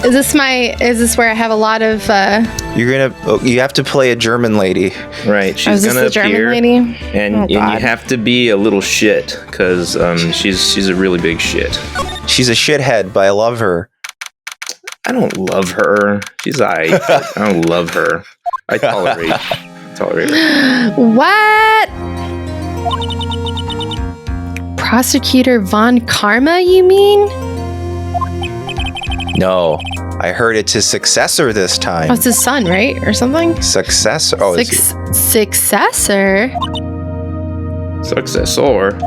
Is this where I have a lot of? You have to play a German lady. Right. She's gonna appear, lady? and you have to be a little shit because she's a really big shit. She's a shithead, but I love her. I don't love her. She's I don't love her. I tolerate her. What? Prosecutor Von Karma, you mean? No, I heard it's his successor this time. Oh, it's his son, right? Or something? Successor? Oh, Successor? Successor?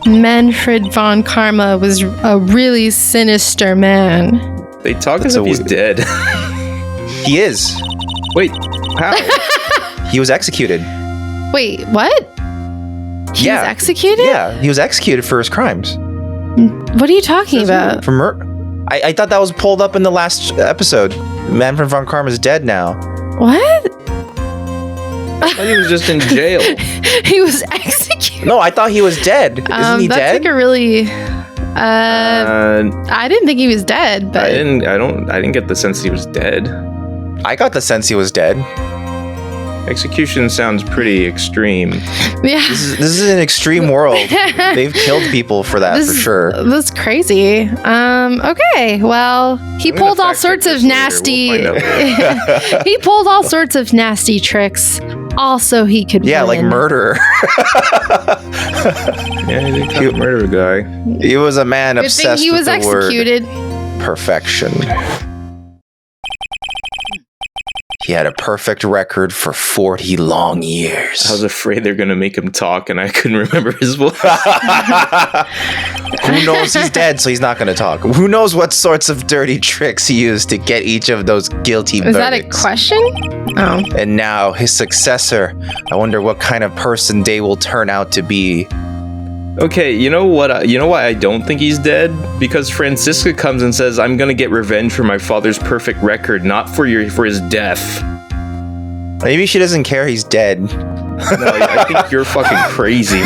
Manfred Von Karma was a really sinister man. They talk as if he's dead. He is. Wait, how? He was executed. Wait, what? He was executed? Yeah, he was executed for his crimes. What are you talking about? For murder. I thought that was pulled up in the last episode. Manfred Von Karma is dead now. What? I thought he was just in jail. He was executed. No, I thought he was dead. Isn't he that's dead? Like a really. I didn't think he was dead, but I didn't get the sense he was dead. I got the sense he was dead. Execution sounds pretty extreme. Yeah. This is an extreme world. They've killed people for that, for sure. That's crazy. Okay. Well, he pulled all sorts of nasty. He pulled all sorts of nasty tricks. Also, he could. Yeah, win. like murder. Yeah, he didn't murder a guy. He was a man obsessed he was with the executed. word perfection. He had a perfect record for 40 long years. I was afraid they're going to make him talk, and I couldn't remember his voice. Who knows? He's dead, so he's not going to talk. Who knows what sorts of dirty tricks he used to get each of those guilty verdicts? Is that a question? Oh. And now his successor. I wonder what kind of person they will turn out to be. Okay, you know what? You know why I don't think he's dead? Because Franziska comes and says, "I'm gonna get revenge for my father's perfect record, not for his death." Maybe she doesn't care he's dead. No, I think you're fucking crazy.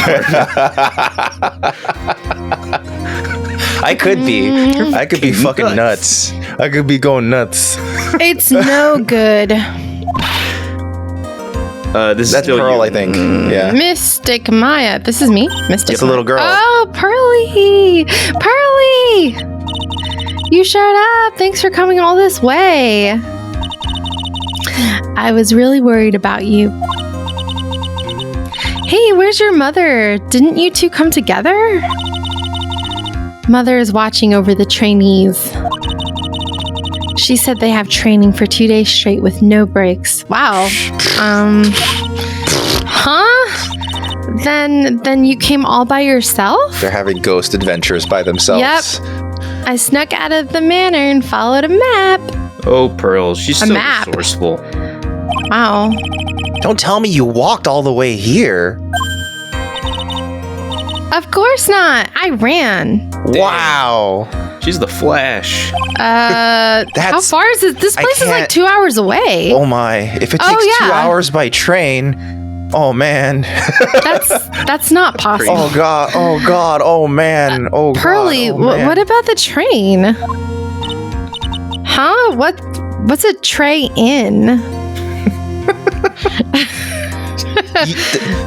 I could be. I could be fucking nuts. I could be going nuts. It's no good. This That's is still Pearl, you. I think. Yeah. Mystic Maya. This is me. Mystic. It's a little girl. Oh, Pearly. Pearly. You showed up. Thanks for coming all this way. I was really worried about you. Hey, where's your mother? Didn't you two come together? Mother is watching over the trainees. She said they have training for 2 days straight with no breaks. Wow. Huh? Then you came all by yourself? They're having ghost adventures by themselves. Yep. I snuck out of the manor and followed a map. Oh, Pearl, she's so map. resourceful. Wow. Don't tell me you walked all the way here. Of course not. I ran. Damn. Wow. She's the Flash. How far is it? This place is like 2 hours away. Oh my. If it takes 2 hours by train, oh man. That's not possible. Oh god. Oh god. Oh man. Oh Pearly, god. Oh, man. what about the train? Huh? What's a tray in?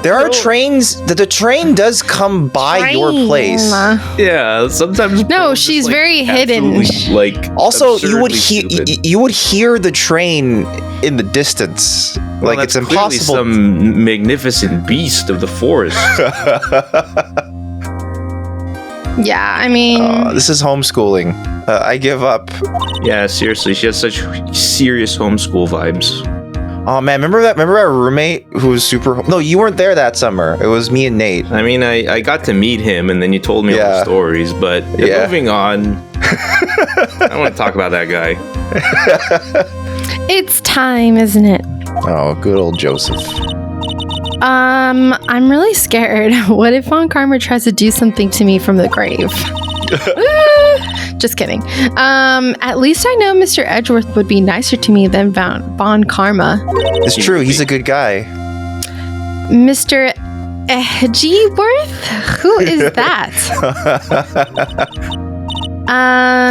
There are trains. The train does come by your place. Yeah, sometimes. No, she's very hidden. Like, also, you would stupid. hear the train in the distance. Well, like it's that's impossible. Some magnificent beast of the forest. Yeah, I mean, this is homeschooling. I give up. Yeah, seriously, she has such serious homeschool vibes. Oh man, remember our roommate who was super. No, you weren't there that summer. It was me and Nate. I mean, I got to meet him, and then you told me all the stories. But moving on, I don't want to talk about that guy. it's time, isn't it? Oh, good old Joseph. I'm really scared. What if Von Karma tries to do something to me from the grave? Just kidding. At least I know Mr. Edgeworth would be nicer to me than Von Karma. It's true. He's a good guy. Mr. Edgeworth? Who is that?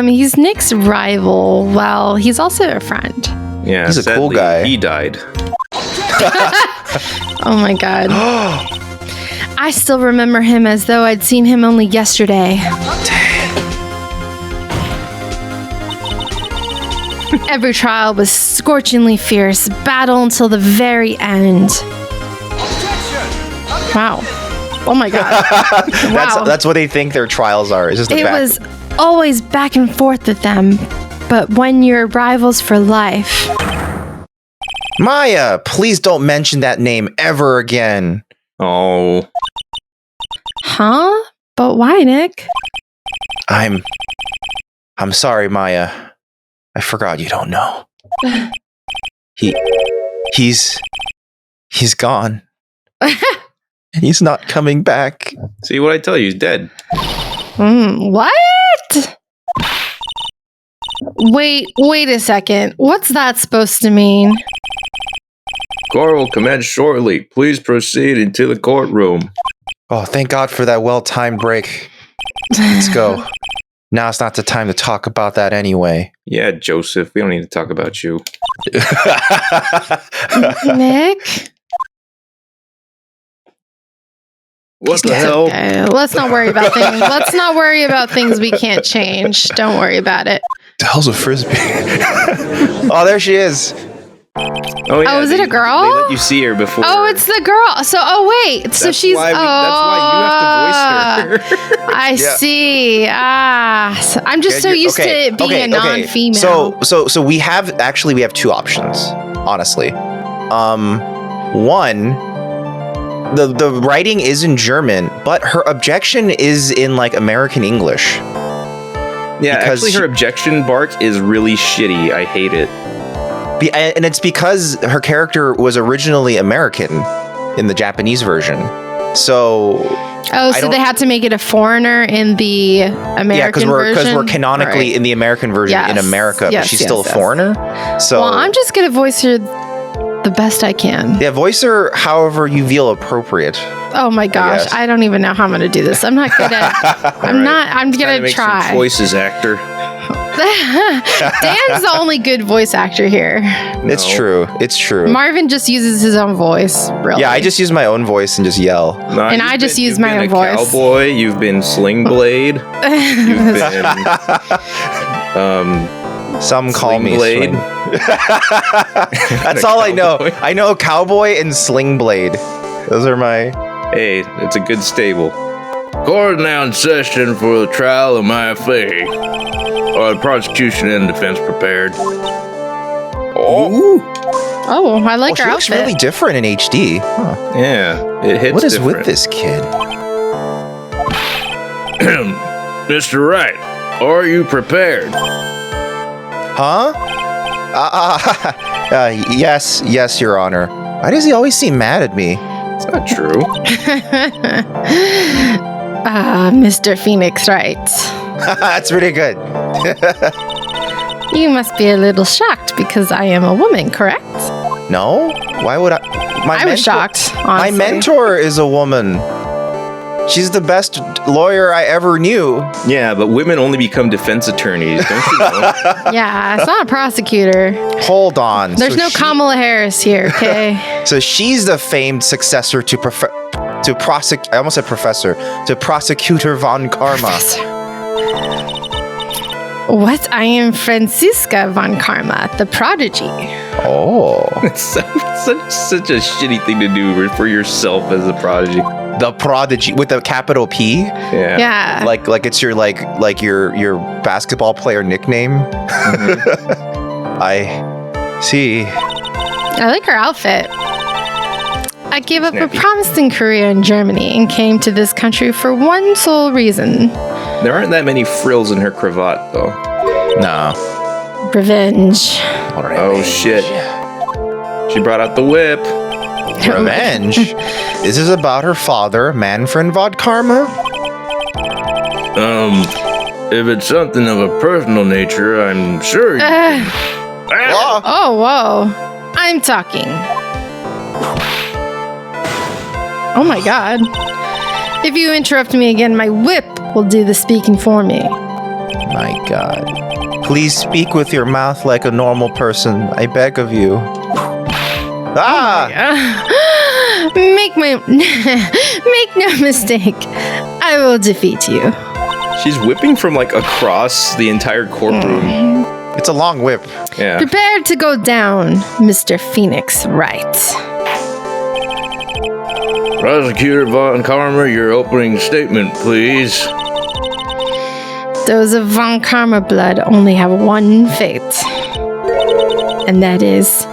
He's Nick's rival. Well, he's also a friend. Yeah, He's a cool sadly, guy. He died. Oh my god. I still remember him as though I'd seen him only yesterday. Every trial was scorchingly fierce, battle until the very end. Wow. Oh my god. Wow. That's what they think their trials are. It's just It was always back and forth with them, but when you're rivals for life. Maya, please don't mention that name ever again. Oh. Huh? But why, Nick? I'm sorry, Maya. I forgot you don't know. He's gone. He's not coming back. See what I tell you? He's dead. What? Wait a second. What's that supposed to mean? Court will commence shortly. Please proceed into the courtroom. Oh, thank God for that well-timed break. Let's go. Now's not the time to talk about that anyway. Yeah, Joseph, we don't need to talk about you. Nick? What the hell? Okay. Let's not worry about things. Let's not worry about things we can't change. Don't worry about it. The hell's a frisbee? Oh, there she is. Oh, yeah, is it a girl? They let you see her before. Oh, it's the girl. So, wait. So That's she's. why that's why you have to voice her. I see. So I'm just so used to it being a non-female. So we have two options, honestly. One, the writing is in German, but her objection is in like American English. Yeah, because actually, her objection bark is really shitty. I hate it. And it's because her character was originally American in the Japanese version. So So they had to make it a foreigner in the American version? because we're canonically in the American version in America, but she's still a foreigner. So well, I'm just gonna voice her the best I can. Yeah, voice her however you feel appropriate. Oh my gosh, I don't even know how I'm gonna do this. I'm not good at. I'm gonna try. Some choices, actor. Dan's the only good voice actor here. It's true. Marvin just uses his own voice. Really. Yeah, I just use my own voice and just yell. And I just use my own voice. Cowboy, you've been Sling Blade. You've been. Some call me Blade. That's all I know. I know Cowboy and Sling Blade. Those are my. Hey, it's a good stable. Court now in session for the trial of my affair. Are the prosecution and defense prepared? Oh, I like her she outfit. looks really different in HD. Huh. Yeah, it hits. What is different. with this kid? Mr. Wright, are you prepared? Huh? Yes, Your Honor. Why does he always seem mad at me? It's not true. Mr. Phoenix Wright. That's pretty good. You must be a little shocked because I am a woman, correct? No? Why would I? I was shocked, honestly. My mentor is a woman. She's the best lawyer I ever knew. Yeah, but women only become defense attorneys, don't you know? Yeah, it's not a prosecutor. Hold on. There's no Kamala Harris here, okay? So she's the famed successor to Prosecutor von Karma. What? I am Franziska von Karma, the prodigy. Oh. It's such a shitty thing to do for yourself as a prodigy. The prodigy with a capital P? Yeah. Like it's your your basketball player nickname. Mm-hmm. I see. I like her outfit. I gave up a promising career in Germany and came to this country for one sole reason. There aren't that many frills in her cravat, though. No. Revenge. Oh, shit. She brought out the whip. Revenge? This is about her father, Manfred von Karma? If it's something of a personal nature, I'm sure you can... Oh, whoa. I'm talking. Oh my god. If you interrupt me again, my whip will do the speaking for me. My God. Please speak with your mouth like a normal person. I beg of you. Ah! Make no mistake. I will defeat you. She's whipping from like across the entire courtroom. It's a long whip. Yeah. Prepare to go down, Mr. Phoenix Wright. Prosecutor Von Karma, your opening statement, please. Those of Von Karma blood only have one fate, and that is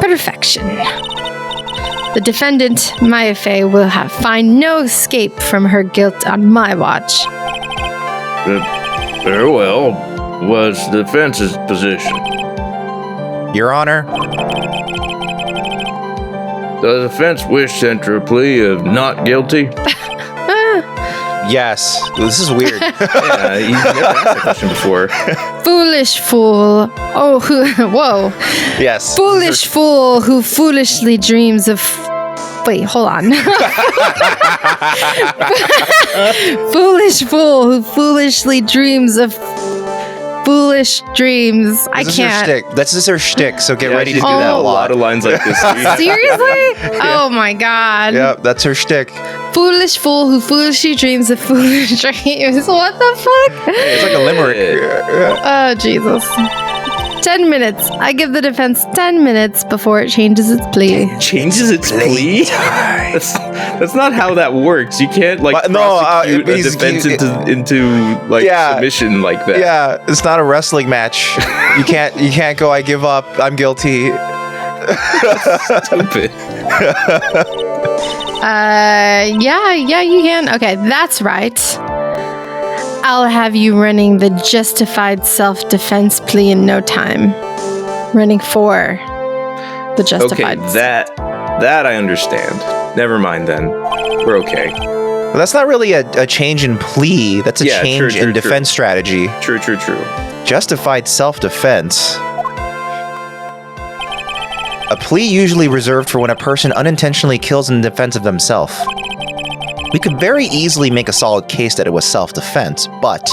perfection. The defendant, Maya Fey, will find no escape from her guilt on my watch. Very well. What's the defense's position? Your Honor, Does the defense wish to enter a plea of not guilty? yes. This is weird. Yeah, you've never asked that question before. Foolish fool. Oh, whoa. Yes. Foolish fool who foolishly dreams of... Wait, hold on. Foolish fool who foolishly dreams of foolish dreams. I This is her can't. shtick. That's just her shtick, so get ready to she's do that a doing lot. of lines like this. Seriously? Oh my god. Yep, that's her shtick. Foolish fool who foolishly dreams of foolish dreams. What the fuck? It's like a limerick. Oh, Jesus. 10 minutes. I give the defense 10 minutes before it changes its plea. Changes its plea? That's not how that works. You can't prosecute a defense into submission like that. Yeah, it's not a wrestling match. You can't go, I give up, I'm guilty. Stupid. Yeah, you can. Okay, that's right. I'll have you running the justified self-defense plea in no time. Running for the justified. Okay, that I understand. Never mind then. We're okay. Well, that's not really a change in plea. That's a change in defense strategy. True. Justified self-defense. A plea usually reserved for when a person unintentionally kills in defense of themselves. We could very easily make a solid case that it was self-defense, but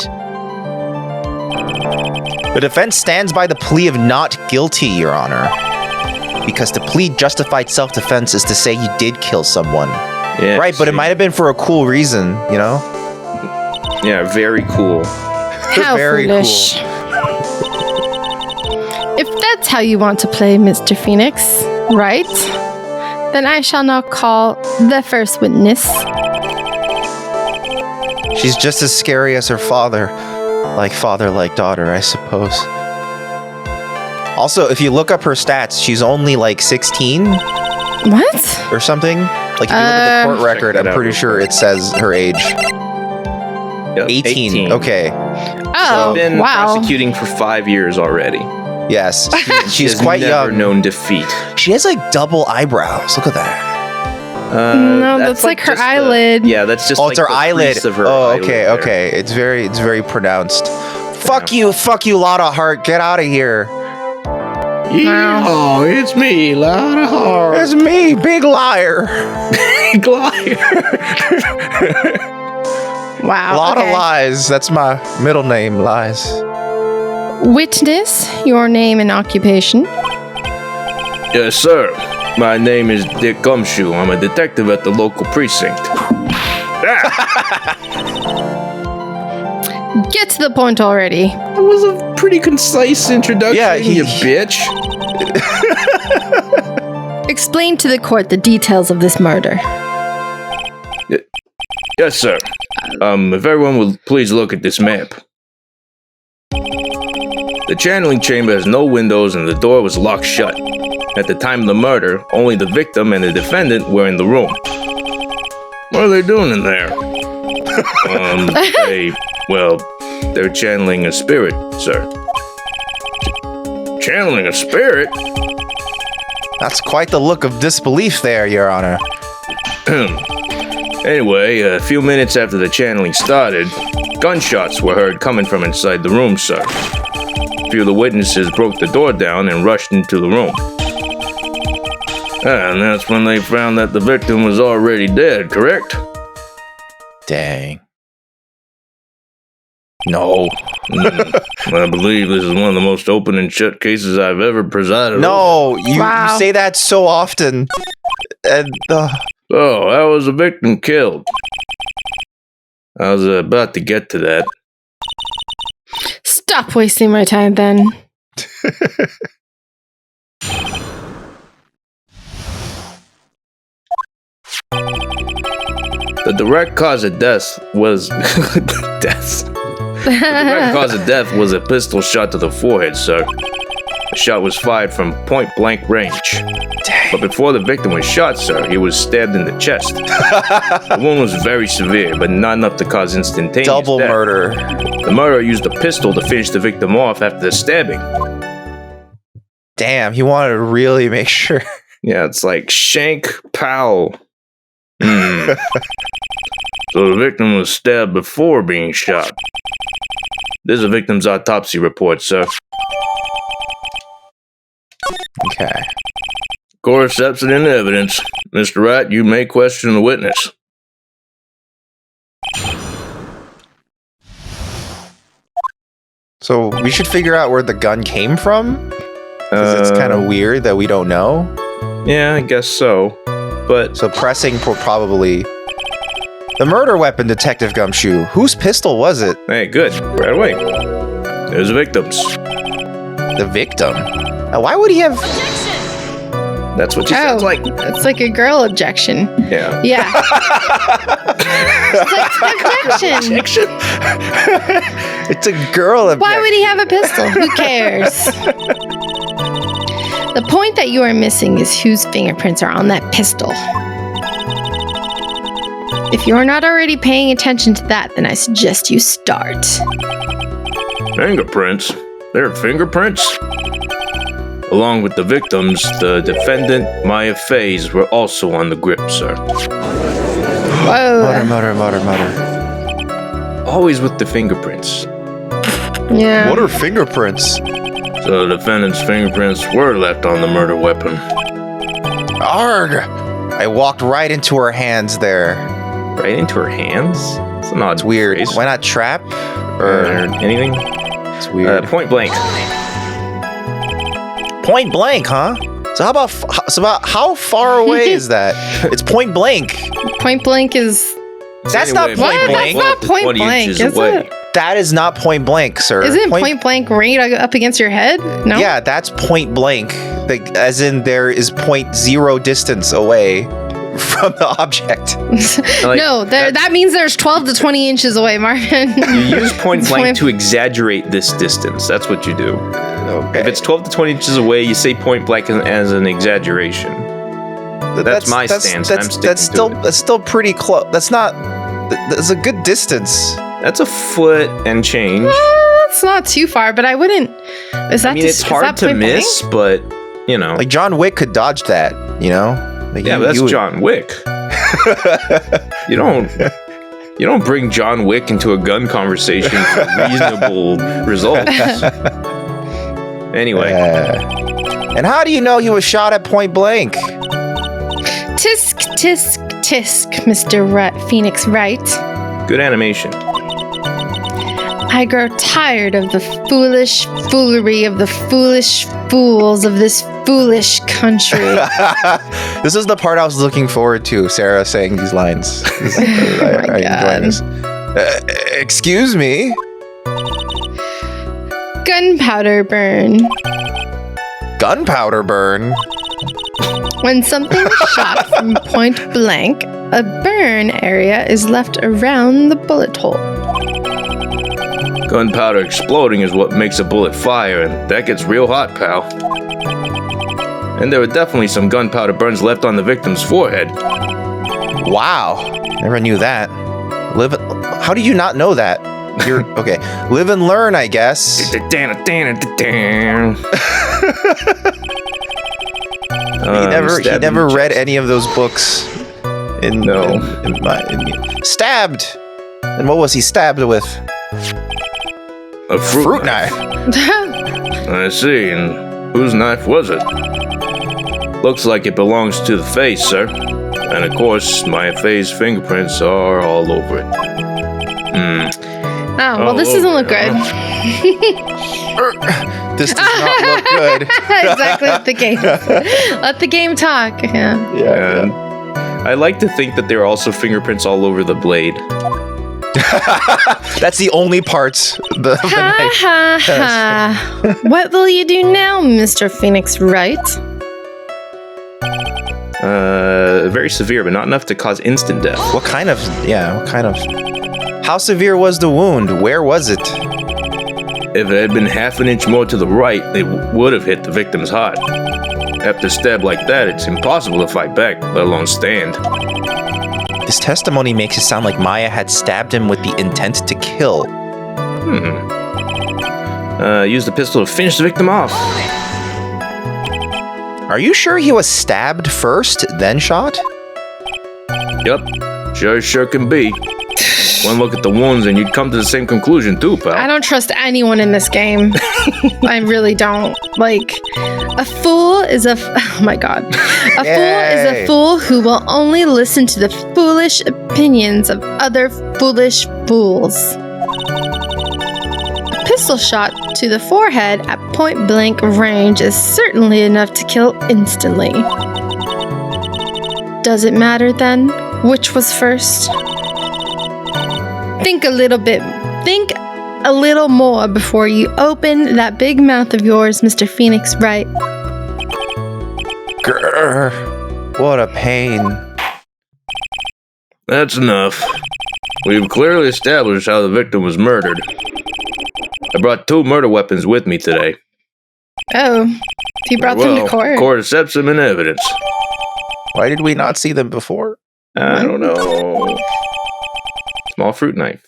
the defense stands by the plea of not guilty, Your Honor. Because to plead justified self-defense is to say you did kill someone. Yeah, right, but it might have been for a cool reason, you know? Yeah, very cool. How very foolish. If that's how you want to play, Mr. Phoenix, right? Then I shall now call the first witness. She's just as scary as her father. Like father, like daughter, I suppose. Also, if you look up her stats, she's only like 16? What? Or something? Like if you look at the court record, I'm pretty sure it says her age. Yep, 18. Okay. Oh, She's been wow. prosecuting for 5 years already. Yes. She's has quite never young. known defeat. She has like double eyebrows. Look at that. No, that's like her just eyeyid. that's just Oh, it's her eyelid. Of her okay, eyelid okay. It's very pronounced. Fuck you, Lotta Hart. Get out of here. Oh, it's me, Lotta Hart. It's me, big liar. Big liar. Wow. A lot okay. of lies. That's my middle name, Lies. Witness, your name and occupation. Yes, sir. My name is Dick Gumshoe. I'm a detective at the local precinct. Get to the point already. That was a pretty concise introduction, Yeah, you bitch. Explain to the court the details of this murder. Yes, sir. If everyone will please look at this map. The channeling chamber has no windows and the door was locked shut. At the time of the murder, only the victim and the defendant were in the room. What are they doing in there? They're channeling a spirit, sir. Channeling a spirit? That's quite the look of disbelief there, Your Honor. Anyway, a few minutes after the channeling started, gunshots were heard coming from inside the room, sir. A few of the witnesses broke the door down and rushed into the room. And that's when they found that the victim was already dead, correct? Dang. No. I believe this is one of the most open and shut cases I've ever presided over. No, you Wow. say that so often. And Oh, how was the victim killed? I was about to get to that. Stop wasting my time then. The direct cause of death was The direct cause of death was a pistol shot to the forehead, sir. The shot was fired from point-blank range. But before the victim was shot, sir, he was stabbed in the chest. The wound was very severe, but not enough to cause instantaneous double death. murder. The murderer used a pistol to finish the victim off after the stabbing. Damn, he wanted to really make sure. Yeah, it's like shank, pow. So the victim was stabbed before being shot. This is the victim's autopsy report, sir. Okay. Court accepts it into evidence. Mr. Wright, you may question the witness. So we should figure out where the gun came from? Because it's kind of weird that we don't know. Yeah, I guess so. But So pressing for probably... The murder weapon, Detective Gumshoe. Whose pistol was it? hey, good. Right away. There's the victims. The victim? Why would he have... That's what she sounds like. It's like a girl objection. Yeah. Yeah. It's like objection. It's a girl objection. Why would he have a pistol? Who cares? The point that you are missing is whose fingerprints are on that pistol. If you're not already paying attention to that, then I suggest you start. Fingerprints? There are fingerprints? Along with the victims, the defendant, Maya Faze, were also on the grip, sir. Whoa. Mutter. Always with the fingerprints. Yeah. What are fingerprints? So the defendant's fingerprints were left on the murder weapon. Arg! I walked right into her hands there. Right into her hands? It's an odd It's weird. phrase. Why not trap? Or Or anything? it's weird. Point blank. Point blank, huh? So how far away is that? It's point blank. Point blank is... That's not Anyway, point What? blank. That's not point 20 blank, inches is away. it? That is not point blank, sir. Isn't it point blank right up against your head? No? Yeah, that's point blank. Like, as in there is 0.0 distance away from the object. Like, No, that means there's 12 to 20 inches away, Marvin. You use point It's blank point- to exaggerate this distance. That's what you do. Okay. If it's 12 to 20 inches away, you say point blank as an exaggeration. That's my stance. I'm sticking to it. That's still pretty close. That's a good distance. That's a foot and change. It's not too far, but I wouldn't... Is that I mean, it's hard to miss, but, you know. Like John Wick could dodge that, you know? Like Yeah, but that's John Wick. You don't bring John Wick into a gun conversation for reasonable results. Anyway, And how do you know he was shot at point blank? Tisk, tisk, tisk, Mr. Phoenix Wright. good animation. I grow tired of the foolish foolery of the foolish fools of this foolish country. This is the part I was looking forward to, Sarah saying these lines. I enjoy this. Excuse me? Gunpowder burn. Gunpowder burn? When something is shot from point blank, a burn area is left around the bullet hole. Gunpowder exploding is what makes a bullet fire, and that gets real hot, pal. And there were definitely some gunpowder burns left on the victim's forehead. Wow. Never knew that. How do you not know that? You're okay. Live and learn, I guess. He never read any of those books. No. Stabbed. And what was he stabbed with? A fruit knife. I see, and whose knife was it? Looks like it belongs to the face, sir. And of course, my face fingerprints are all over it. Oh, well, this doesn't look good. This does not look good. Exactly. Let the game. Let the game talk. Yeah. I like to think that there are also fingerprints all over the blade. That's the only part. The Ha ha. What will you do now, Mr. Phoenix Wright? Very severe, but not enough to cause instant death. What kind of? How severe was the wound? Where was it? If it had been half an inch more to the right, it would have hit the victim's heart. After a stab like that, it's impossible to fight back, let alone stand. This testimony makes it sound like Maya had stabbed him with the intent to kill. Use the pistol to finish the victim off. Are you sure he was stabbed first, then shot? Yup, sure can be. One look at the wounds and you'd come to the same conclusion too, pal. I don't trust anyone in this game. I really don't. Like, a fool is oh my god. A fool is a fool who will only listen to the foolish opinions of other foolish fools. A pistol shot to the forehead at point blank range is certainly enough to kill instantly. Does it matter then which was first? Think a little more before you open that big mouth of yours, Mr. Phoenix Wright. Grr, what a pain. That's enough. We've clearly established how the victim was murdered. I brought 2 murder weapons with me today. Oh, he brought them to court. Court accepts them in evidence. Why did we not see them before? I don't know. Small fruit knife.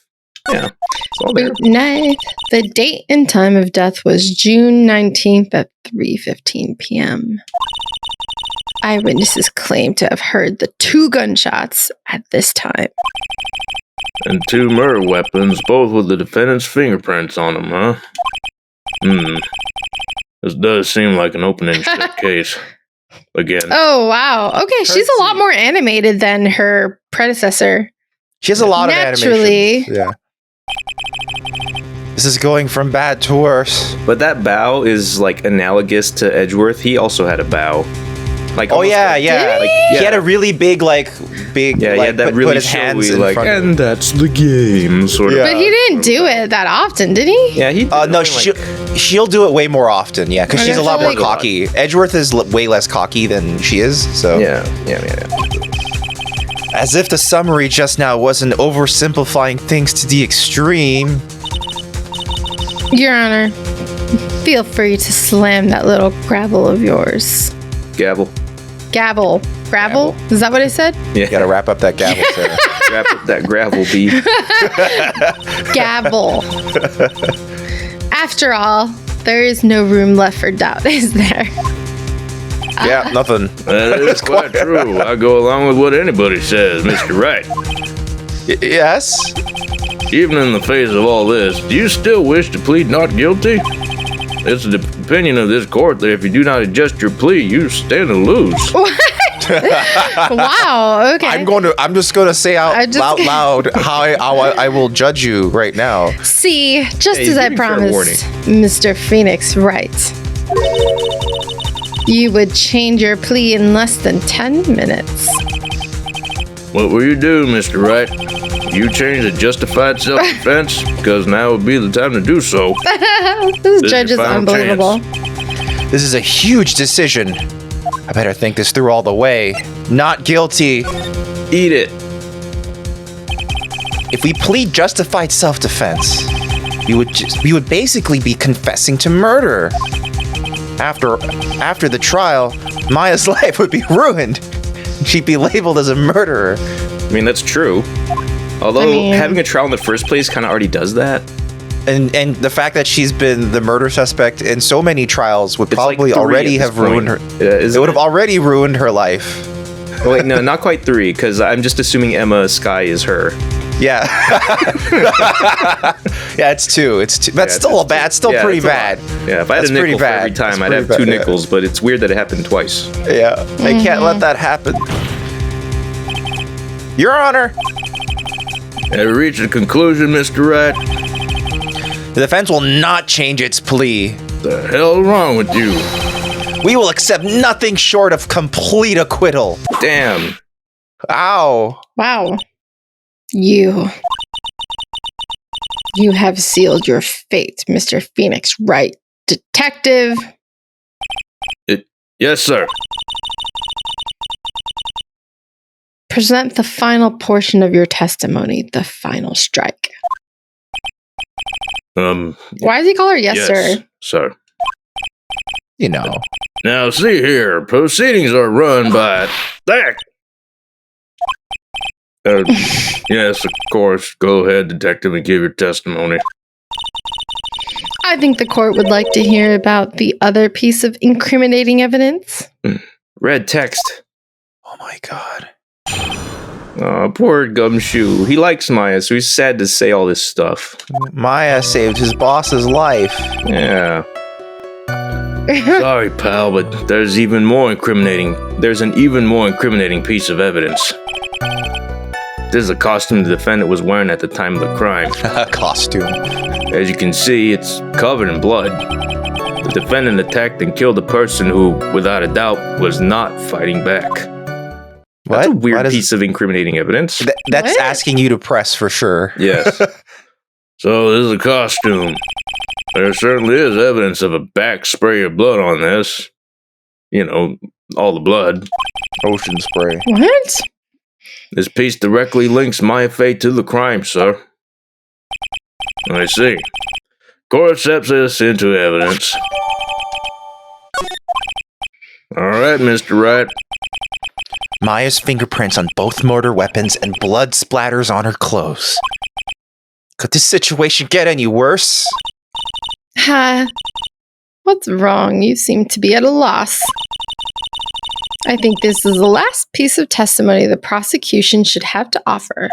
Yeah, it's all there. Fruit knife. The date and time of death was June 19th at 3:15 p.m. Eyewitnesses claim to have heard the 2 gunshots at this time. And 2 murder weapons, both with the defendant's fingerprints on them, huh? This does seem like an open and shut case. Again. Oh, wow. Okay, she's a lot more animated than her predecessor. She has a lot of Naturally. animation. Yeah. This is going from bad to worse. But that bow is like analogous to Edgeworth. He also had a bow. Like, oh yeah, like, yeah. Did Like, he? he had a really big, yeah, he had that really put his hands showy, in like, front of him. and that's the game, sort of. Yeah. But he didn't do it that often, did he? Yeah, he. No, she'll do it way more often. Yeah, because Okay, she's a lot so more like- cocky. Edgeworth is way less cocky than she is. So Yeah. as if the summary just now wasn't oversimplifying things to the extreme. Your Honor, feel free to slam that little gravel of yours. Gavel. Gavel. Gravel? Is that what I said? Yeah. You gotta wrap up that gavel, Sarah. Wrap up that gravel bee. Gavel. After all, there is no room left for doubt, is there? Yeah, nothing. That is quite true. I go along with what anybody says, Mr. Wright. Yes. Even in the face of all this, do you still wish to plead not guilty? It's the opinion of this court that if you do not adjust your plea, you stand to lose. Wow, okay. I'm just gonna say out loud how I will judge you right now. See, just as I give me fair promised, Mr. Phoenix Wright, you would change your plea in less than 10 minutes. What will you do, Mr. Wright? You change the justified self-defense, because now would be the time to do so. This is judge your is final unbelievable. This is a huge decision. I better think this through all the way. Not guilty. Eat it. If we plead justified self-defense, we would basically be confessing to murder. After the trial, Maya's life would be ruined. She'd be labeled as a murderer. I mean, that's true. Although having a trial in the first place kind of already does that. And the fact that she's been the murder suspect in so many trials would probably already have ruined her. It would have already ruined her life. Oh, wait, no, not quite 3, because I'm just assuming Emma Skye is her. Yeah. Yeah, it's 2. It's 2. That's still bad. It's still pretty bad. Yeah, if I had a nickel for every time, I'd have 2 nickels, but it's weird that it happened twice. Yeah, I can't let that happen. Your Honor, Have you reached a conclusion, Mr. Wright? The defense will not change its plea. The hell wrong with you? We will accept nothing short of complete acquittal. Damn. Ow. Wow. You have sealed your fate, Mr. Phoenix Wright, detective. Yes, sir. Present the final portion of your testimony, the final strike. Why does he call her yes, sir? Sir. You know. Now, see here. Proceedings are run by... Yes, of course. Go ahead, detective, and give your testimony. I think the court would like to hear about the other piece of incriminating evidence. Red text. Oh my god. Oh, poor Gumshoe. He likes Maya, so he's sad to say all this stuff. Maya saved his boss's life. Yeah. Sorry, pal, but there's an even more incriminating piece of evidence. This is a costume the defendant was wearing at the time of the crime. Costume. As you can see, it's covered in blood. The defendant attacked and killed a person who, without a doubt, was not fighting back. What? That's a weird piece of incriminating evidence. That's asking you to press for sure. Yes. So this is a costume. There certainly is evidence of a back spray of blood on this. You know, all the blood. Ocean spray. What? This piece directly links Maya fate to the crime, sir. I see. Court accepts this into evidence. Alright, Mr. Wright. Maya's fingerprints on both murder weapons and blood splatters on her clothes. Could this situation get any worse? What's wrong? You seem to be at a loss. I think this is the last piece of testimony the prosecution should have to offer.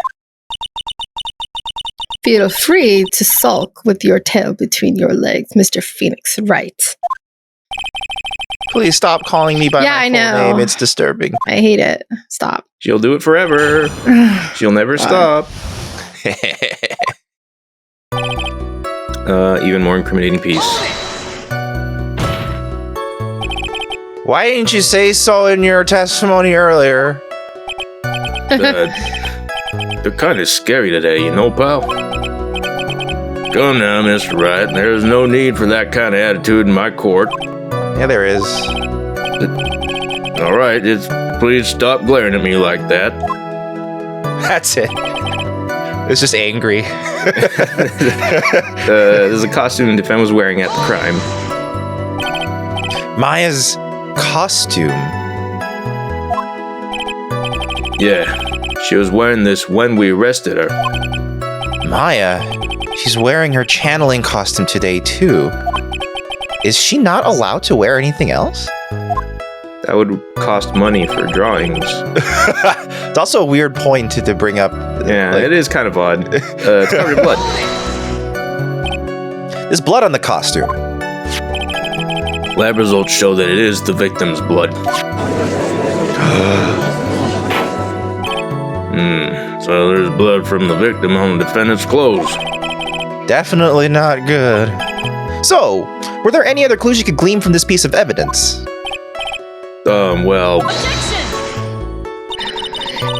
Feel free to sulk with your tail between your legs, Mr. Phoenix Wright. Please stop calling me by my full name. It's disturbing. I hate it. Stop. She'll do it forever. She'll never stop. Even more incriminating piece. Why didn't you say so in your testimony earlier? They're kind of scary today, you know, pal? Come now, Mr. Wright. There's no need for that kind of attitude in my court. Yeah, there is. All right, please stop glaring at me like that. That's it. It's just angry. There's a costume the defendant was wearing at the crime. Maya's costume? Yeah, she was wearing this when we arrested her. Maya? She's wearing her channeling costume today, too. Is she not allowed to wear anything else? That would cost money for drawings. It's also a weird point to bring up. Yeah, it is kind of odd. It's covered in blood. There's blood on the costume. Lab results show that it is the victim's blood. So there's blood from the victim on the defendant's clothes. Definitely not good. So, were there any other clues you could glean from this piece of evidence? Well...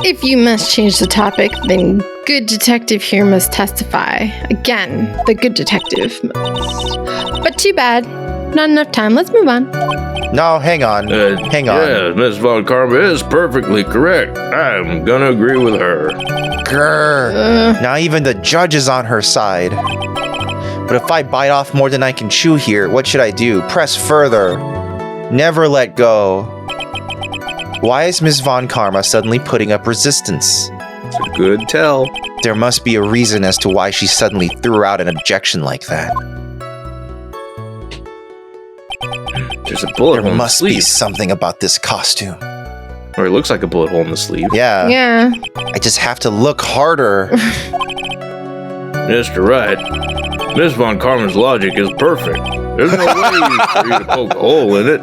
If you must change the topic, then good detective here must testify. Again, the good detective must. But too bad. Not enough time. Let's move on. No, hang on. Hang on. Yeah, Miss Von Karma is perfectly correct. I'm gonna agree with her. Grr. Now even the judge is on her side. But if I bite off more than I can chew here, what should I do? Press further. Never let go. Why is Miss Von Karma suddenly putting up resistance? It's a good tell. There must be a reason as to why she suddenly threw out an objection like that. There's a bullet hole in the There must sleeve. be something about this costume. Or it looks like a bullet hole in the sleeve. Yeah. I just have to look harder. Mr. Wright, Miss Von Karma's logic is perfect. There's no way for you to poke a hole in it.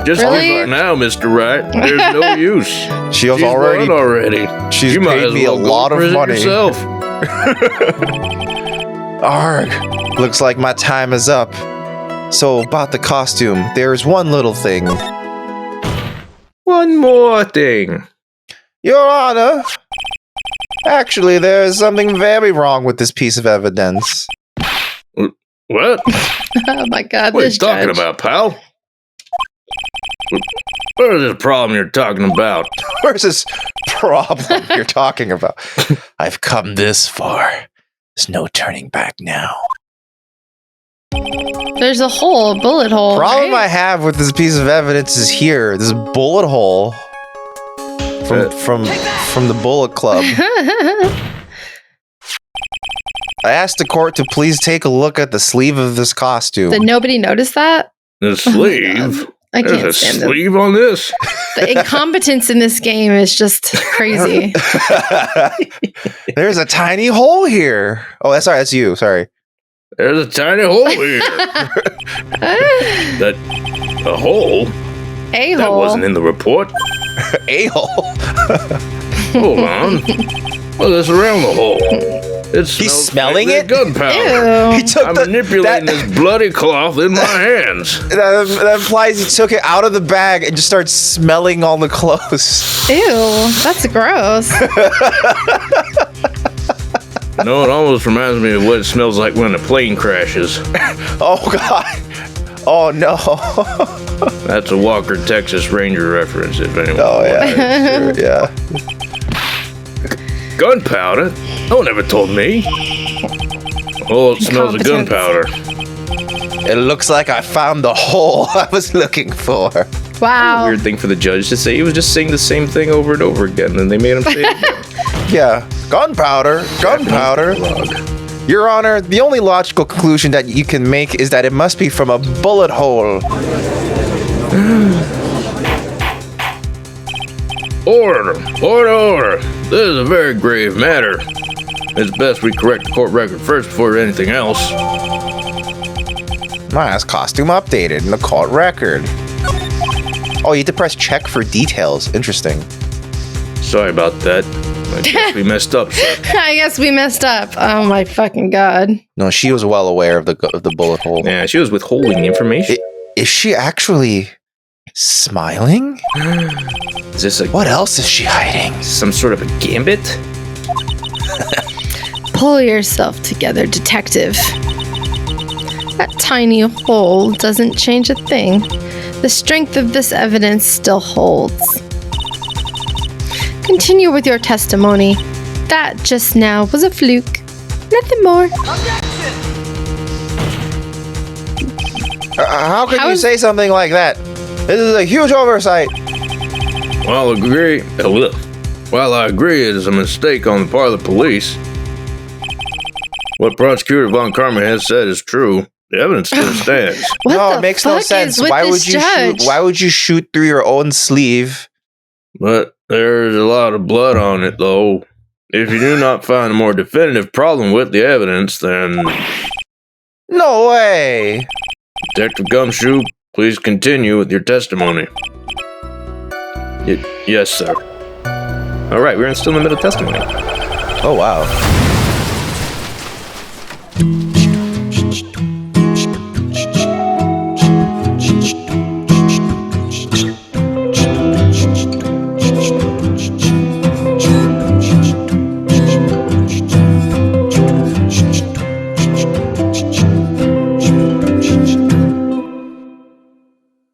Just Really? now, Mr. Wright. There's no use. She's already. already. She's You might paid as me a well go lot of prison money. yourself. Arg. Looks like my time is up. So, about the costume, there's one little thing. One more thing. Your Honor, actually, there is something very wrong with this piece of evidence. What? Oh my God, What are you this talking judge. about, pal? What is this problem you're talking about? Where's this problem you're talking about? I've come this far. There's no turning back now. There's a hole, a bullet hole. Problem I right? have with this piece of evidence is here. This bullet hole from the Bullet Club. I asked the court to please take a look at the sleeve of this costume. Did nobody notice that? The sleeve? I can't There's a stand it. sleeve on this? The incompetence in this game is just crazy. There's a tiny hole here. Oh, that's you. Sorry. There's a tiny hole here. A hole? A That hole. wasn't in the report. A hole. Hold on. Well, that's around the hole. It He's smells smelling like it? Gunpowder. Ew. He took I'm the manipulating this bloody cloth in my hands. that implies he took it out of the bag and just started smelling all the clothes. Ew, that's gross. No, it almost reminds me of what it smells like when a plane crashes. Oh God. Oh no. That's a Walker, Texas Ranger reference, if anyone. Oh yeah. Sure, yeah. Gunpowder? No one ever told me. Oh, it smells of Incompetence. gunpowder. It looks like I found the hole I was looking for. Wow. Weird thing for the judge to say. He was just saying the same thing over and over again, and they made him say it again. Yeah. Gunpowder. Your Honor, the only logical conclusion that you can make is that it must be from a bullet hole. Order. This is a very grave matter. It's best we correct the court record first before anything else. Nice costume updated in the court record. Oh, you had to press check for details. Interesting. Sorry about that. I guess we messed up, sir. I guess we messed up. Oh my fucking God. No, she was well aware of the bullet hole. Yeah, she was withholding information. Is she actually smiling? Is this What else is she hiding? some sort of a gambit? Pull yourself together, detective. That tiny hole doesn't change a thing. The strength of this evidence still holds. Continue with your testimony. That just now was a fluke. Nothing more. How can How you is- say something like that? This is a huge oversight. While I agree it is a mistake on the part of the police, what Prosecutor Von Karma has said is true. The evidence still stands. What No, the it makes no fuck is sense. with Why this would you judge? shoot? Why would you shoot through your own sleeve? But there's a lot of blood on it, though. If you do not find a more definitive problem with the evidence, then No way. Detective Gumshoe, please continue with your testimony. Yes, sir. All right, we're still in the middle of testimony. Oh wow.